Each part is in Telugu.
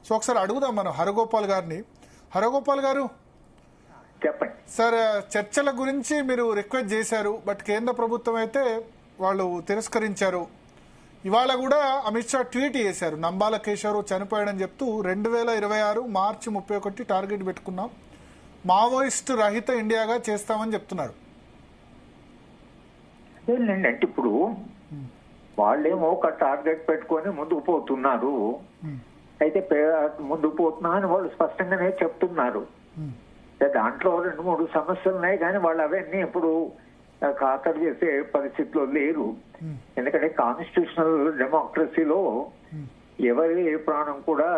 సో ఒకసారి అడుగుదాం మనం హరగోపాల్ గారిని. హరగోపాల్ గారు చెప్పండి సార్, చర్చల గురించి మీరు రిక్వెస్ట్ చేశారు, బట్ కేంద్ర ప్రభుత్వం అయితే వాళ్ళు తిరస్కరించారు. ఇవాళ కూడా అమిత్ షా ట్వీట్ చేశారు, నంబాల కేశవరావు చనిపోయాడని చెప్తూ 2026 మార్చి 31 టార్గెట్ పెట్టుకున్నాం, మావోయిస్ట్ రహిత ఇండియాగా చేస్తామని చెప్తున్నారు. అదేనండి, అంటే ఇప్పుడు వాళ్ళేమో ఒక టార్గెట్ పెట్టుకొని ముందుకు పోతున్నారు. అయితే ముందుకు పోతున్నా అని వాళ్ళు స్పష్టంగానే చెప్తున్నారు. దాంట్లో 2-3 సమస్యలు ఉన్నాయి, కానీ వాళ్ళు అవన్నీ ఇప్పుడు ఖాతరు చేసే పరిస్థితిలో లేరు. ఎందుకంటే కాన్స్టిట్యూషనల్ డెమోక్రసీలో ఎవరి ప్రాణం కూడా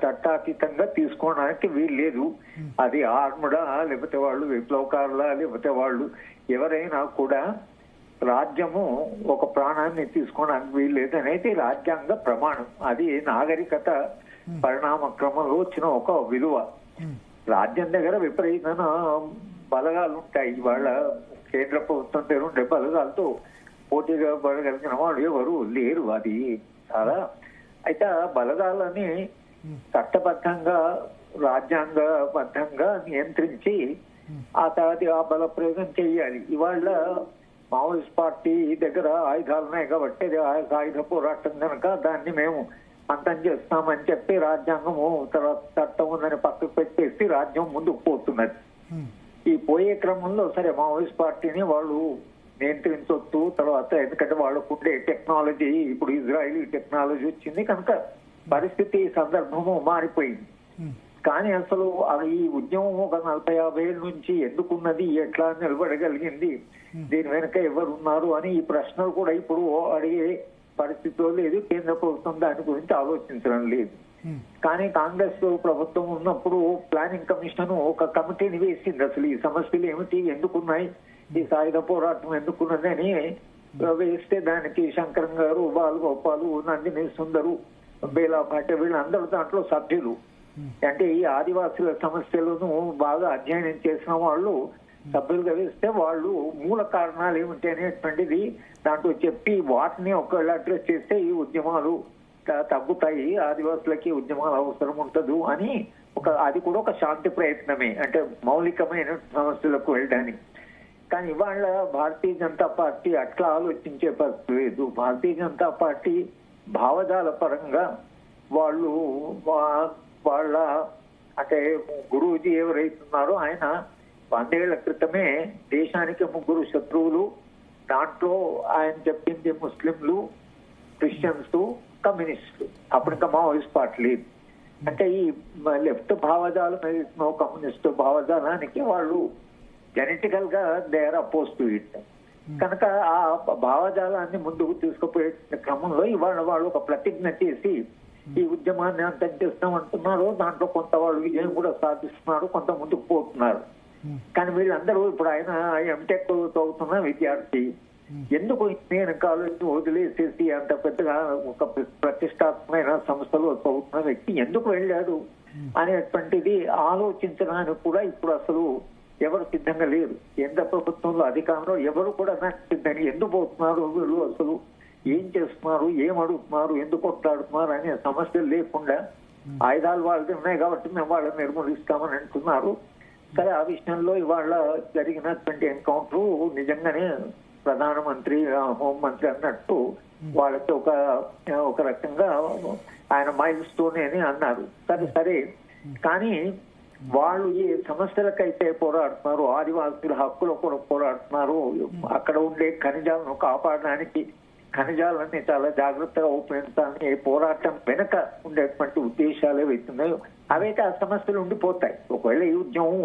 చట్టాతీతంగా తీసుకోవడానికి వీలు లేదు. అది ఆర్ముడా, లేకపోతే వాళ్ళు విప్లవకారులా, లేకపోతే వాళ్ళు ఎవరైనా కూడా రాజ్యము ఒక ప్రాణాన్ని తీసుకోవడానికి వీలు లేదు అనేది రాజ్యాంగ ప్రమాణం. అది నాగరికత పరిణామ క్రమంలో వచ్చిన ఒక విలువ. రాజ్యం దగ్గర విపరీతమైన బలగాలు ఉంటాయి. వాళ్ళ కేంద్ర ప్రభుత్వం దగ్గర ఉండే బలగాలతో పోటీగా పడగలిగిన వాళ్ళు ఎవరు లేరు. అది చాలా అయితే ఆ బలగాలని చట్టబద్ధంగా రాజ్యాంగబద్ధంగా నియంత్రించి ఆ తర్వాత ఆ బల ప్రయోగం చేయాలి. ఇవాళ మావోయిస్ట్ పార్టీ దగ్గర ఆయుధాలు ఉన్నాయి కాబట్టి ఆయుధ పోరాటం కనుక దాన్ని మేము అంతం చేస్తామని చెప్పి రాజ్యాంగము తర్వాత చట్టం ఉందని పక్కకు పెట్టేసి రాజ్యం ముందుకు పోతున్నది. ఈ పోయే క్రమంలో సరే మావోయిస్ట్ పార్టీని వాళ్ళు నియంత్రించవచ్చు తర్వాత, ఎందుకంటే వాళ్ళకు ఉండే టెక్నాలజీ, ఇప్పుడు ఇజ్రాయిలీ టెక్నాలజీ వచ్చింది కనుక పరిస్థితి సందర్భము మారిపోయింది. కానీ అసలు ఈ ఉద్యమం ఒక 40-50 ఏళ్ళ నుంచి ఎందుకున్నది, ఎట్లా నిలబడగలిగింది, దీని వెనుక ఎవరున్నారు అని ఈ ప్రశ్నలు కూడా ఇప్పుడు అడిగే పరిస్థితిలో లేదు. కేంద్ర ప్రభుత్వం దాని గురించి ఆలోచించడం లేదు. కానీ కాంగ్రెస్ ప్రభుత్వం ఉన్నప్పుడు ప్లానింగ్ కమిషన్ ఒక కమిటీని వేసింది. అసలు ఈ సమస్యలు ఏమిటి, ఎందుకున్నాయి, ఈ సాయుధ పోరాటం ఎందుకున్నది అని వేస్తే దానికి శంకరం గారు, బాలగోపాలు, నందిని సుందరు, బేలా భాటే వీళ్ళందరూ దాంట్లో సభ్యులు. అంటే ఈ ఆదివాసుల సమస్యలను బాగా అధ్యయనం చేసిన వాళ్ళు సభ్యులుగా వేస్తే వాళ్ళు మూల కారణాలు ఏమిటి అనేటువంటిది దాంట్లో చెప్పి వాటిని ఒకవేళ అడ్రస్ చేస్తే ఈ ఉద్యమాలు తగ్గుతాయి, ఆదివాసులకి ఉద్యమాలు అవసరం ఉంటదు అని అది కూడా ఒక శాంతి ప్రయత్నమే, అంటే మౌలికమైన సమస్యలకు వెళ్ళడానికి. కానీ ఇవాళ భారతీయ జనతా పార్టీ అట్లా ఆలోచించే పరిస్థితి లేదు. భారతీయ జనతా పార్టీ భావజాల పరంగా వాళ్ళు వాళ్ళ అంటే గురూజీ ఎవరైతున్నారో ఆయన 100 ఏళ్ల క్రితమే దేశానికి 3 శత్రువులు, దాంట్లో ఆయన చెప్పింది ముస్లింలు, క్రిస్టియన్స్, కమ్యూనిస్టులు. అప్పుడు ఇంకా మావోయిస్ట్ పార్టీ లేదు. అంటే ఈ లెఫ్ట్ భావజాలం కమ్యూనిస్ట్ భావజాలానికి వాళ్ళు జెనెటికల్ గా they are oppose to it. కనుక ఆ భావజాలాన్ని ముందుకు తీసుకుపోయే క్రమంలో ఇవాళ వాళ్ళు ఒక ప్రతిజ్ఞ చేసి ఈ ఉద్యమాన్ని అంతం చేస్తామంటున్నారు. దాంట్లో కొంత వాళ్ళు విజయం కూడా సాధిస్తున్నారు, కొంత ముందుకు పోతున్నారు. కానీ వీళ్ళందరూ ఇప్పుడు ఆయన ఎంటెక్ చదువుతున్న విద్యార్థి ఎందుకు నేను కాలేజీ వదిలేసేసి అంత పెద్దగా ఒక ప్రతిష్టాత్మకమైన సంస్థలో చదువుతున్న వ్యక్తి ఎందుకు వెళ్ళాడు అనేటువంటిది ఆలోచించడానికి కూడా ఇప్పుడు అసలు ఎవరు సిద్ధంగా లేరు. కేంద్ర ప్రభుత్వంలో అధికారంలో ఎవరు కూడా సిద్ధంగా ఎందుకు పోతున్నారు వీళ్ళు, అసలు ఏం చేస్తున్నారు, ఏం అడుగుతున్నారు, ఎందుకు కొట్లాడుతున్నారు అనే సమస్యలు లేకుండా ఆయుధాలు వాళ్ళకి ఉన్నాయి కాబట్టి మేము వాళ్ళని నిర్మూలిస్తామని అంటున్నారు. సరే, ఆ విషయంలో ఇవాళ జరిగినటువంటి ఎన్కౌంటర్ నిజంగానే ప్రధానమంత్రి, హోంమంత్రి అన్నట్టు వాళ్ళకి ఒక రకంగా ఆయన మైల్ స్టోన్ అని అన్నారు. సరే కానీ వాళ్ళు ఏ సమస్యలకైతే పోరాడుతున్నారు, ఆదివాసుల హక్కుల కొరకు పోరాడుతున్నారు, అక్కడ ఉండే ఖనిజాలను కాపాడడానికి, ఖనిజాలన్నీ చాలా జాగ్రత్తగా ఉపయోగించాలని పోరాటం వెనక ఉండేటువంటి ఉద్దేశాలు ఏవైతున్నాయో అవైతే ఆ సమస్యలు ఉండిపోతాయి. ఒకవేళ ఈ ఉద్యమం